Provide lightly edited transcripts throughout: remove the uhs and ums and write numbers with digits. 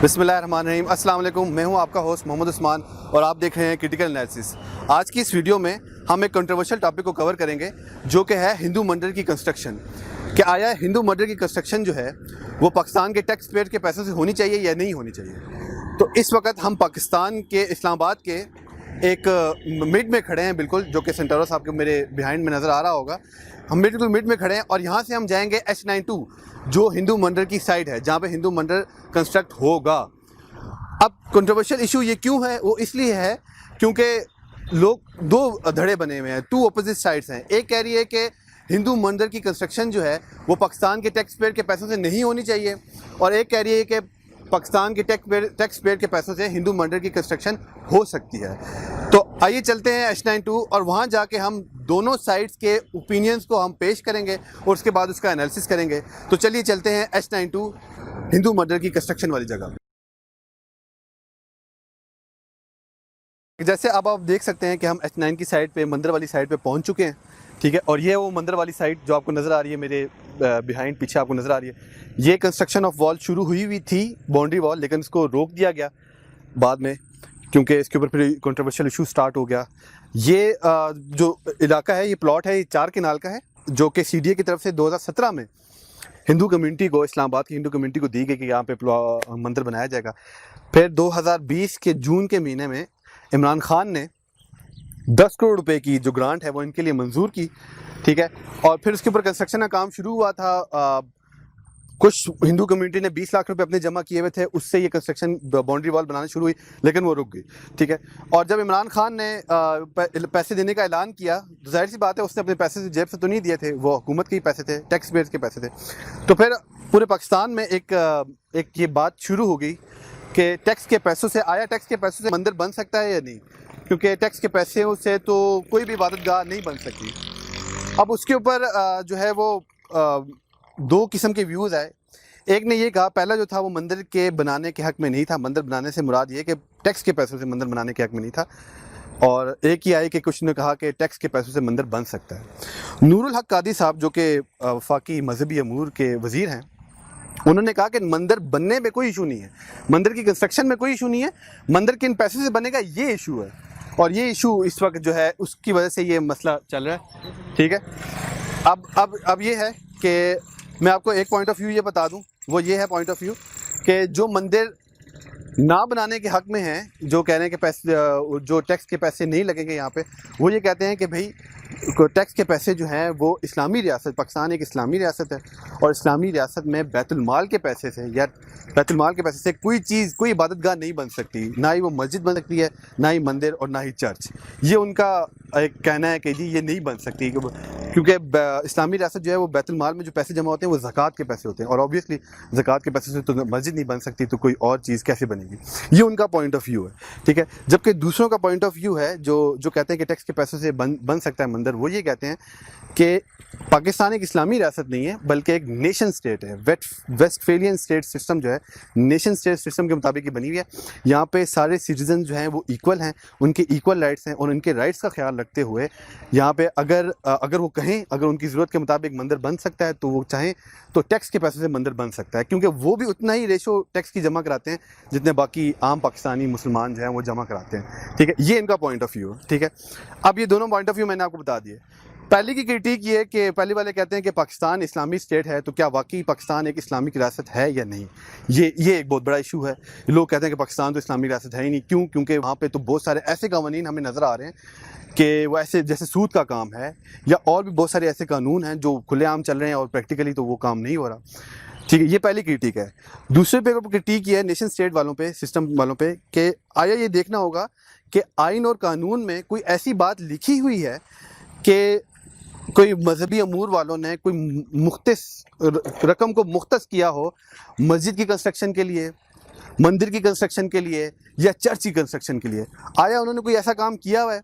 بسم اللہ الرحمن الرحیم۔ السلام علیکم، میں ہوں آپ کا ہوسٹ محمد عثمان اور آپ دیکھ رہے ہیں کرٹیکل انالیسس۔ آج کی اس ویڈیو میں ہم ایک کنٹروورشل ٹاپک کو کور کریں گے جو کہ ہے ہندو مندر کی کنسٹرکشن۔ کہ آیا ہندو مندر کی کنسٹرکشن جو ہے وہ پاکستان کے ٹیکس پیئر کے پیسوں سے ہونی چاہیے یا نہیں ہونی چاہیے۔ تو اس وقت ہم پاکستان کے اسلام آباد کے ایک مڈ میں کھڑے ہیں، بالکل جو کہ سینٹورا صاحب کے میرے بیہائنڈ میں نظر آ رہا ہوگا۔ ہم بالکل مڈ میں کھڑے ہیں اور یہاں سے ہم جائیں گے H92 جو ہندو مندر کی سائٹ ہے جہاں پہ ہندو مندر کنسٹرکٹ ہوگا۔ اب کنٹروورشل ایشو یہ کیوں ہے؟ وہ اس لیے ہے کیونکہ لوگ دو دھڑے بنے ہوئے ہیں، ٹو اپوزٹ سائڈس ہیں۔ ایک کہہ رہی ہے کہ ہندو مندر کی کنسٹرکشن جو ہے وہ پاکستان کے ٹیکس پیئر کے پیسوں سے نہیں ہونی چاہیے، اور ایک کہہ رہی ہے کہ پاکستان کے ٹیکس پیئر کے پیسوں سے ہندو مندر کی کنسٹرکشن ہو سکتی ہے۔ تو آئیے چلتے ہیں H92 اور وہاں جا کے ہم دونوں سائڈس کے اوپینینز کو ہم پیش کریں گے اور اس کے بعد اس کا انالیسس کریں گے۔ تو چلیے چلتے ہیں H92 ہندو مندر کی کنسٹرکشن والی جگہ۔ جیسے اب آپ دیکھ سکتے ہیں کہ ہم H9 کی سائٹ پہ، مندر والی سائٹ پہ پہنچ چکے ہیں، ٹھیک ہے۔ اور یہ وہ مندر والی سائٹ جو آپ کو نظر آ رہی ہے، میرے بیہائنڈ پیچھے آپ کو نظر آ رہی ہے۔ یہ کنسٹرکشن آف وال شروع ہوئی تھی، باؤنڈری وال، لیکن اس کو روک دیا گیا بعد میں کیونکہ اس کے اوپر پھر کنٹروورشل ایشو سٹارٹ ہو گیا۔ یہ جو علاقہ ہے، یہ پلاٹ ہے، یہ 4 کنال کا ہے جو کہ CDA کی طرف سے 2017 میں ہندو کمیونٹی کو، اسلام آباد کی ہندو کمیونٹی کو دی گئی کہ یہاں پہ مندر بنایا جائے گا۔ پھر 2020 کے جون کے مہینے میں عمران خان نے 10 کروڑ روپے کی جو گرانٹ ہے وہ ان کے لیے منظور کی، ٹھیک ہے۔ اور پھر اس کے اوپر کنسٹرکشن کا کام شروع ہوا تھا۔ کچھ ہندو کمیونٹی نے 20 لاکھ روپے اپنے جمع کیے ہوئے تھے، اس سے یہ کنسٹرکشن باؤنڈری وال بنانا شروع ہوئی، لیکن وہ رک گئی، ٹھیک ہے۔ اور جب عمران خان نے پیسے دینے کا اعلان کیا، تو ظاہر سی بات ہے اس نے اپنے پیسے سے جیب سے تو نہیں دیے تھے، وہ حکومت کے ہی پیسے تھے، ٹیکس پیئرز کے پیسے تھے۔ تو پھر پورے پاکستان میں ایک یہ بات شروع ہو گئی کہ ٹیکس کے پیسوں سے، آیا ٹیکس کے پیسوں سے مندر بن سکتا ہے یا نہیں، کیونکہ ٹیکس کے پیسے سے تو کوئی بھی عبادت گاہ نہیں بن سکتی۔ اب اس کے اوپر جو ہے وہ 2 قسم کے ویوز آئے۔ ایک نے یہ کہا، پہلا جو تھا وہ مندر کے بنانے کے حق میں نہیں تھا، مندر بنانے سے مراد یہ کہ ٹیکس کے پیسوں سے مندر بنانے کے حق میں نہیں تھا، اور ایک ہی آئے کہ کچھ نے کہا کہ ٹیکس کے پیسوں سے مندر بن سکتا ہے۔ نور الحق قادری صاحب جو کہ وفاقی مذہبی امور کے وزیر ہیں، انہوں نے کہا کہ مندر بننے میں کوئی ایشو نہیں ہے، مندر کی کنسٹرکشن میں کوئی ایشو نہیں ہے، مندر کن پیسوں سے بنے گا یہ ایشو ہے، اور یہ ایشو اس وقت جو ہے اس کی وجہ سے یہ مسئلہ چل رہا ہے، ٹھیک ہے۔ اب یہ ہے کہ میں آپ کو ایک پوائنٹ آف ویو یہ بتا دوں، وہ یہ ہے پوائنٹ آف ویو کہ جو مندر نہ بنانے کے حق میں ہیں، جو کہہ رہے ہیں کہ پیسے، جو ٹیکس کے پیسے نہیں لگیں گے یہاں پہ، وہ یہ کہتے ہیں کہ بھائی ٹیکس کے پیسے جو ہیں وہ اسلامی ریاست، پاکستان ایک اسلامی ریاست ہے، اور اسلامی ریاست میں بیت المال کے پیسے سے یا بیت المال کے پیسے سے کوئی چیز، کوئی عبادت گاہ نہیں بن سکتی، نہ ہی وہ مسجد بن سکتی ہے، نہ ہی مندر، اور نہ ہی چرچ۔ یہ ان کا ایک کہنا ہے کہ جی یہ نہیں بن سکتی، کیونکہ اسلامی ریاست جو ہے وہ بیت المال میں جو پیسے جمع ہوتے ہیں وہ زکوٰۃ کے پیسے ہوتے ہیں، اور آبویسلی زکوٰۃ کے پیسے سے تو مسجد نہیں بن سکتی، تو کوئی اور چیز کیسے بنے گی؟ یہ ان کا پوائنٹ آف ویو ہے، ٹھیک ہے۔ جبکہ دوسروں کا پوائنٹ آف ویو ہے جو کہتے ہیں کہ ٹیکس کے پیسوں سے بن سکتا ہے مندر، وہ یہ کہتے ہیں کہ پاکستان ایک اسلامی ریاست نہیں ہے بلکہ ایک نیشن سٹیٹ ہے۔ ویسٹفیلین سٹیٹ سسٹم جو ہے نیشن سٹیٹ سسٹم کے مطابق یہ بنی ہوئی ہے۔ یہاں پہ سارے سٹیزن جو ہیں وہ ایکول ہیں، ان کے ایکول رائٹس ہیں، اور ان کے رائٹس کا خیال رکھتے ہوئے یہاں پہ اگر وہ کہیں، اگر ان کی ضرورت کے مطابق مندر بن سکتا ہے تو وہ چاہیں تو ٹیکس کے پیسے سے مندر بن سکتا ہے، کیونکہ وہ بھی اتنا ہی ریشو ٹیکس کی جمع کراتے ہیں جتنے باقی عام پاکستانی مسلمان جو ہیں وہ جمع کراتے ہیں، ٹھیک ہے۔ یہ ان کا پوائنٹ آف ویو ہے، ٹھیک ہے۔ اب یہ دونوں پوائنٹ آف ویو میں نے آپ کو بتا دیے۔ پہلی کی کرٹیک یہ ہے کہ پہلے والے کہتے ہیں کہ پاکستان اسلامی اسٹیٹ ہے، تو کیا واقعی پاکستان ایک اسلامی ریاست ہے یا نہیں؟ یہ ایک بہت بڑا ایشو ہے۔ لوگ کہتے ہیں کہ پاکستان تو اسلامی ریاست ہے ہی نہیں، کیوں؟ کیونکہ وہاں پہ تو بہت سارے ایسے قوانین ہمیں نظر آ رہے ہیں کہ وہ ایسے جیسے سود کا کام ہے، یا اور بھی بہت سارے ایسے قانون ہیں جو کھلے عام چل رہے ہیں اور پریکٹیکلی تو وہ کام نہیں ہو رہا، ٹھیک ہے۔ یہ پہلی کرٹیک ہے۔ دوسرے پہ کرٹیک یہ ہے نیشن اسٹیٹ والوں پہ، سسٹم والوں پہ، کہ آیا یہ دیکھنا ہوگا کہ آئین اور قانون میں کوئی ایسی بات لکھی ہوئی ہے کہ کوئی مذہبی امور والوں نے کوئی مختص رقم کو مختص کیا ہو مسجد کی کنسٹرکشن کے لیے، مندر کی کنسٹرکشن کے لیے، یا چرچ کی کنسٹرکشن کے لیے۔ آیا انہوں نے کوئی ایسا کام کیا ہوا ہے؟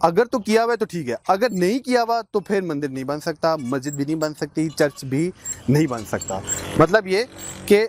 اگر تو کیا ہوا ہے تو ٹھیک ہے، اگر نہیں کیا ہوا تو پھر مندر نہیں بن سکتا، مسجد بھی نہیں بن سکتی، چرچ بھی نہیں بن سکتا۔ مطلب یہ کہ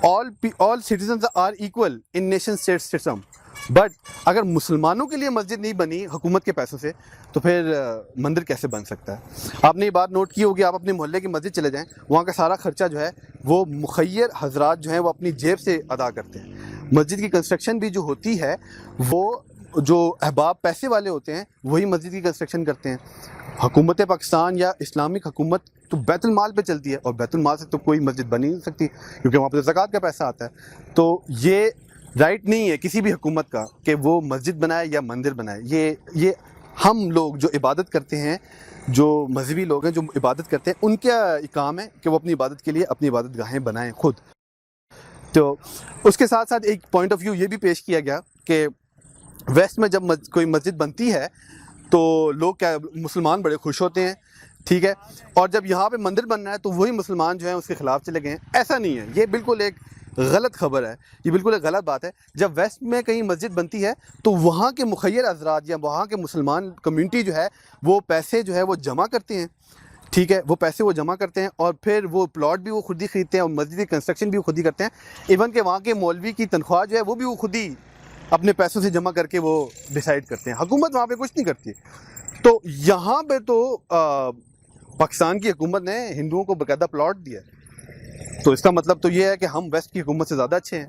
all citizens are equal in nation state system، but اگر مسلمانوں کے لیے مسجد نہیں بنی حکومت کے پیسوں سے تو پھر مندر کیسے بن سکتا ہے؟ آپ نے یہ بات نوٹ کی ہوگی، آپ اپنے محلے کی مسجد چلے جائیں، وہاں کا سارا خرچہ جو ہے وہ مخیر حضرات جو ہیں وہ اپنی جیب سے ادا کرتے ہیں۔ مسجد کی کنسٹرکشن بھی جو ہوتی ہے وہ جو احباب پیسے والے ہوتے ہیں وہی مسجد کی کنسٹرکشن کرتے ہیں۔ حکومت پاکستان یا اسلامک حکومت تو بیت المال پہ چلتی ہے، اور بیت المال سے تو کوئی مسجد بن ہی نہیں سکتی کیونکہ وہاں پہ زکوٰۃ کا پیسہ آتا ہے۔ تو یہ رائٹ نہیں ہے کسی بھی حکومت کا کہ وہ مسجد بنائے یا مندر بنائے۔ یہ ہم لوگ جو عبادت کرتے ہیں، جو مذہبی لوگ ہیں جو عبادت کرتے ہیں، ان کا کام ہے کہ وہ اپنی عبادت کے لیے اپنی عبادت گاہیں بنائیں خود۔ تو اس کے ساتھ ساتھ ایک پوائنٹ آف ویو یہ بھی پیش کیا گیا کہ ویسٹ میں جب کوئی مسجد بنتی ہے تو لوگ کیا مسلمان بڑے خوش ہوتے ہیں، ٹھیک ہے، اور جب یہاں پہ مندر بن رہا ہے تو وہی مسلمان جو ہیں اس کے خلاف چلے گئے ہیں۔ ایسا نہیں ہے، یہ بالکل ایک غلط خبر ہے، یہ بالکل ایک غلط بات ہے۔ جب ویسٹ میں کہیں مسجد بنتی ہے تو وہاں کے مخیر حضرات یا وہاں کے مسلمان کمیونٹی جو ہے وہ پیسے جو ہے وہ جمع کرتے ہیں، ٹھیک ہے، وہ پیسے وہ جمع کرتے ہیں اور پھر وہ پلاٹ بھی وہ خود ہی خریدتے ہیں اور مسجد کی کنسٹرکشن بھی وہ خود ہی کرتے ہیں۔ ایون کہ وہاں کے مولوی کی تنخواہ جو ہے وہ بھی وہ خود ہی اپنے پیسوں سے جمع کر کے وہ ڈیسائیڈ کرتے ہیں، حکومت وہاں پہ کچھ نہیں کرتی۔ تو یہاں پہ تو پاکستان کی حکومت نے ہندوؤں کو باقاعدہ پلاٹ دیا ہے، تو اس کا مطلب تو یہ ہے کہ ہم ویسٹ کی حکومت سے زیادہ اچھے ہیں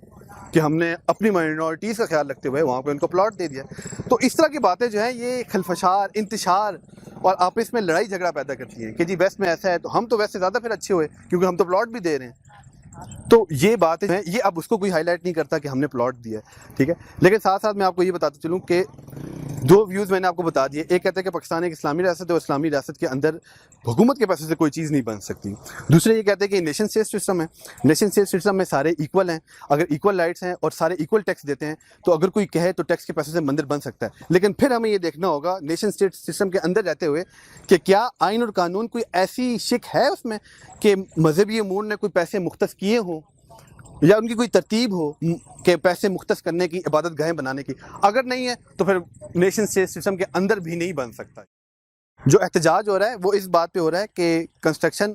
کہ ہم نے اپنی مائنورٹیز کا خیال رکھتے ہوئے وہاں پہ ان کو پلاٹ دے دیا۔ تو اس طرح کی باتیں جو ہیں یہ خلفشار، انتشار اور آپس میں لڑائی جھگڑا پیدا کرتی ہیں کہ جی ویسٹ میں ایسا ہے تو ہم تو ویسٹ سے زیادہ پھر اچھے ہوئے کیونکہ ہم تو پلاٹ بھی دے رہے ہیں۔ تو یہ باتیں ہیں، یہ اب اس کو کوئی ہائی لائٹ نہیں کرتا کہ ہم نے پلاٹ دیا ہے، ٹھیک ہے۔ لیکن ساتھ ساتھ میں آپ کو یہ بتاتا چلوں کہ دو ویوز میں نے آپ کو بتا دیے۔ ایک کہتے ہیں کہ پاکستان ایک اسلامی ریاست ہے اور اسلامی ریاست کے اندر حکومت کے پیسے سے کوئی چیز نہیں بن سکتی۔ دوسرے یہ کہتے ہیں کہ نیشن اسٹیٹ سسٹم ہے، نیشن اسٹیٹ سسٹم میں سارے ایکول ہیں، اگر ایکول رائٹس ہیں اور سارے ایکول ٹیکس دیتے ہیں تو اگر کوئی کہے تو ٹیکس کے پیسے سے مندر بن سکتا ہے۔ لیکن پھر ہمیں یہ دیکھنا ہوگا نیشن اسٹیٹ سسٹم کے اندر رہتے ہوئے کہ کیا آئین اور قانون کوئی ایسی شک ہے اس میں کہ مذہبی امور نے کوئی پیسے مختص کیے ہوں یا ان کی کوئی ترتیب ہو کہ پیسے مختص کرنے کی، عبادت گاہیں بنانے کی۔ اگر نہیں ہے تو پھر نیشن اسٹیٹ سسٹم کے اندر بھی نہیں بن سکتا۔ جو احتجاج ہو رہا ہے وہ اس بات پہ ہو رہا ہے کہ کنسٹرکشن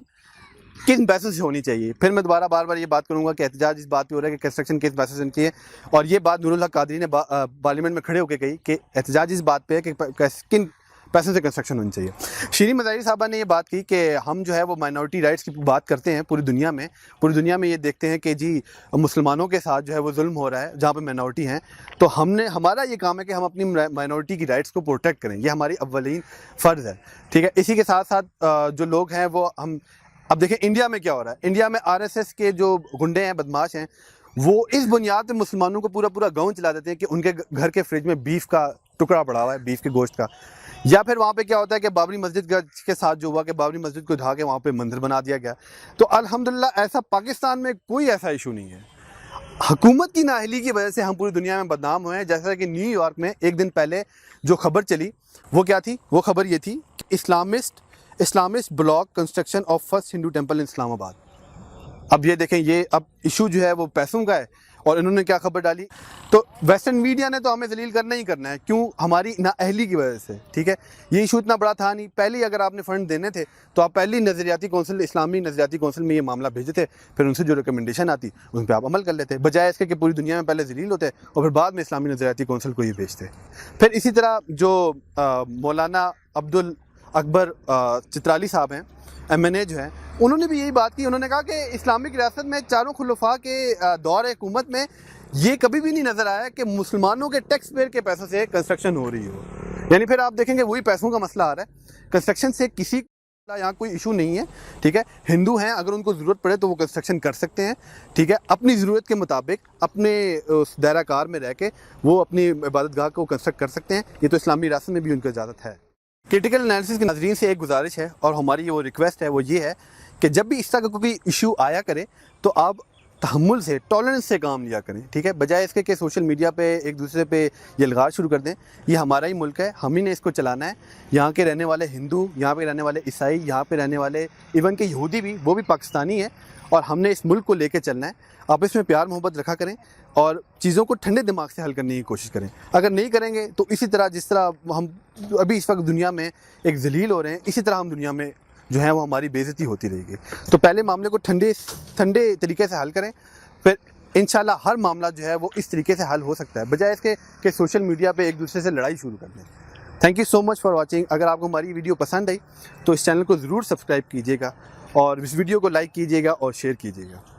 کن پیسوں سے ہونی چاہیے۔ پھر میں دوبارہ بار بار یہ بات کروں گا کہ احتجاج اس بات پہ ہو رہا ہے کہ کنسٹرکشن کس پیسوں سے ہونی چاہیے، اور یہ بات نور الحق قادری نے پارلیمنٹ میں کھڑے ہو کے کہی کہ احتجاج اس بات پہ ہے کہ کن پیسوں سے کنسٹرکشن ہونی چاہیے۔ شیرین مظاہری صاحبہ نے یہ بات کی کہ ہم جو ہے وہ مائنورٹی رائٹس کی بات کرتے ہیں پوری دنیا میں یہ دیکھتے ہیں کہ جی مسلمانوں کے ساتھ جو ہے وہ ظلم ہو رہا ہے جہاں پہ مائنورٹی ہیں، تو ہمارا یہ کام ہے کہ ہم اپنی مائنورٹی کی رائٹس کو پروٹیکٹ کریں، یہ ہماری اولین فرض ہے، ٹھیک ہے۔ اسی کے ساتھ ساتھ جو لوگ ہیں وہ ہم اب دیکھیں انڈیا میں کیا ہو رہا ہے۔ انڈیا میں RSS کے جو گنڈے ہیں، بدماش ہیں، وہ اس بنیاد پہ مسلمانوں کو پورا گاؤں چلا دیتے ہیں کہ ان کے گھر کے فریج میں بیف کا ٹکڑا پڑا ہوا ہے، بیف کے گوشت کا۔ یا پھر وہاں پہ کیا ہوتا ہے کہ بابری مسجد کے ساتھ جو ہوا کہ بابری مسجد کو ڈھا کے وہاں پہ مندر بنا دیا گیا۔ تو الحمدللہ ایسا پاکستان میں کوئی ایسا ایشو نہیں ہے۔ حکومت کی نااہلی کی وجہ سے ہم پوری دنیا میں بدنام ہوئے ہیں۔ جیسا کہ نیو یارک میں ایک دن پہلے جو خبر چلی وہ کیا تھی؟ وہ خبر یہ تھی کہ Islamist block construction of first Hindu temple in Islamabad. اب یہ دیکھیں، یہ اب ایشو جو ہے وہ پیسوں کا ہے اور انہوں نے کیا خبر ڈالی؟ تو ویسٹرن میڈیا نے تو ہمیں ذلیل کرنا ہی کرنا ہے، کیوں؟ ہماری نااہلی کی وجہ سے، ٹھیک ہے۔ یہ ایشو اتنا بڑا تھا نہیں، پہلے اگر آپ نے فنڈ دینے تھے تو آپ پہلی نظریاتی کونسل، اسلامی نظریاتی کونسل میں یہ معاملہ بھیجتے تھے، پھر ان سے جو ریکمنڈیشن آتی ان پہ آپ عمل کر لیتے، بجائے اس کے کہ پوری دنیا میں پہلے ذلیل ہوتے اور پھر بعد میں اسلامی نظریاتی کونسل کو یہ بھیجتے۔ پھر اسی طرح جو مولانا عبد الاکبر چترالی صاحب ہیں، MNA جو ہیں، انہوں نے بھی یہی بات کی۔ انہوں نے کہا کہ اسلامک ریاست میں چاروں خلفاء کے دور حکومت میں یہ کبھی بھی نہیں نظر آیا کہ مسلمانوں کے ٹیکس پیئر کے پیسوں سے کنسٹرکشن ہو رہی ہو۔ یعنی پھر آپ دیکھیں گے وہی پیسوں کا مسئلہ آ رہا ہے، کنسٹرکشن سے کسی یہاں کوئی ایشو نہیں ہے، ٹھیک ہے۔ ہندو ہیں، اگر ان کو ضرورت پڑے تو وہ کنسٹرکشن کر سکتے ہیں، ٹھیک ہے، اپنی ضرورت کے مطابق اپنے اس دائرہ کار میں رہ کے وہ اپنی عبادت گاہ کو کنسٹرکٹ کر سکتے ہیں۔ یہ تو اسلامی ریاست میں بھی ان کو اجازت ہے۔ کرٹیکل انالیسس کے ناظرین سے ایک گزارش ہے اور ہماری وہ ریکویسٹ ہے، وہ یہ ہے کہ جب بھی اس طرح کا کوئی ایشو آیا کرے تو آپ تحمل سے، ٹالرنس سے کام لیا کریں، ٹھیک ہے، بجائے اس کے کہ سوشل میڈیا پہ ایک دوسرے پہ یہ الغاز شروع کر دیں۔ یہ ہمارا ہی ملک ہے، ہم ہی نے اس کو چلانا ہے۔ یہاں کے رہنے والے ہندو، یہاں پہ رہنے والے عیسائی، یہاں پہ رہنے والے ایون کہ یہودی بھی، وہ بھی پاکستانی ہیں اور ہم نے اس ملک کو لے کے چلنا ہے۔ آپ اس میں پیار محبت رکھا کریں اور چیزوں کو ٹھنڈے دماغ سے حل کرنے کی کوشش کریں۔ اگر نہیں کریں گے تو اسی طرح جس طرح ہم ابھی اس وقت دنیا میں ایک ذلیل ہو رہے ہیں، اسی طرح ہم دنیا میں جو ہے وہ ہماری بے عزتی ہوتی رہے گی۔ تو پہلے معاملے کو ٹھنڈے طریقے سے حل کریں، پھر انشاءاللہ ہر معاملہ جو ہے وہ اس طریقے سے حل ہو سکتا ہے، بجائے اس کے کہ سوشل میڈیا پہ ایک دوسرے سے لڑائی شروع کر دیں۔ Thank you so much for watching. اگر آپ کو ہماری ویڈیو پسند آئی تو اس چینل کو ضرور سبسکرائب کیجیے گا اور اس ویڈیو کو لائک کیجیے گا اور شیئر کیجیے گا۔